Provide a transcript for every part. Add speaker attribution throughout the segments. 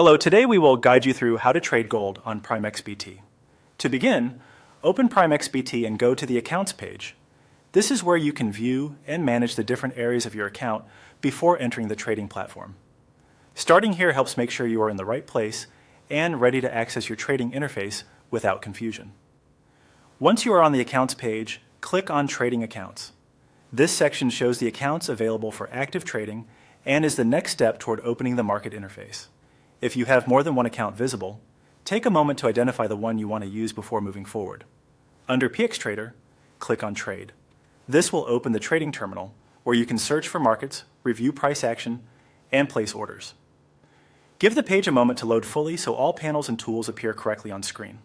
Speaker 1: Hello, today we will guide you through how to trade gold on PrimeXBT. To begin, open PrimeXBT and go to the Accounts page. This is where you can view and manage the different areas of your account before entering the trading platform. Starting here helps make sure you are in the right place and ready to access your trading interface without confusion. Once you are on the Accounts page, click on Trading Accounts. This section shows the accounts available for active trading and is the next step toward opening the market interface. If you have more than one account visible, take a moment to identify the one you want to use before moving forward. Under PXTrader, click on Trade. This will open the trading terminal where you can search for markets, review price action, and place orders. Give the page a moment to load fully so all panels and tools appear correctly on screen.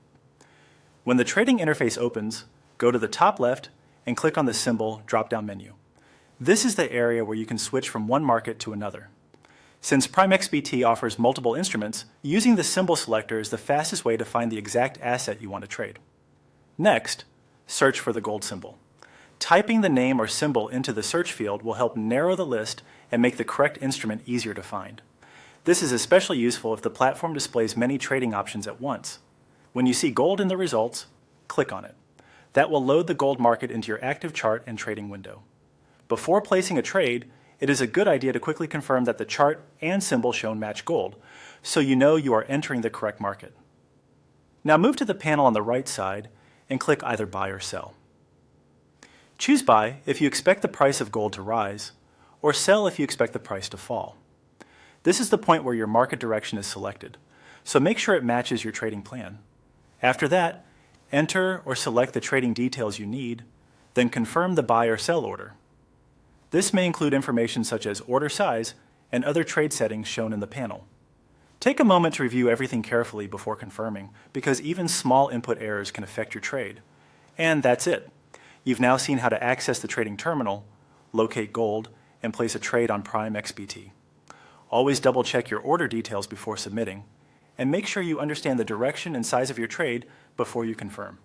Speaker 1: When the trading interface opens, go to the top left and click on the symbol drop-down menu. This is the area where you can switch from one market to another. Since PrimeXBT offers multiple instruments, using the symbol selector is the fastest way to find the exact asset you want to trade. Next, search for the gold symbol. Typing the name or symbol into the search field will help narrow the list and make the correct instrument easier to find. This is especially useful if the platform displays many trading options at once. When you see gold in the results, click on it. That will load the gold market into your active chart and trading window. Before placing a trade, it is a good idea to quickly confirm that the chart and symbol shown match gold, so you know you are entering the correct market. Now move to the panel on the right side and click either buy or sell. Choose buy if you expect the price of gold to rise, or sell if you expect the price to fall. This is the point where your market direction is selected, so make sure it matches your trading plan. After that, enter or select the trading details you need, then confirm the buy or sell order. This may include information such as order size and other trade settings shown in the panel. Take a moment to review everything carefully before confirming, because even small input errors can affect your trade. And that's it. You've now seen how to access the trading terminal, locate gold, and place a trade on PrimeXBT. Always double check your order details before submitting, and make sure you understand the direction and size of your trade before you confirm.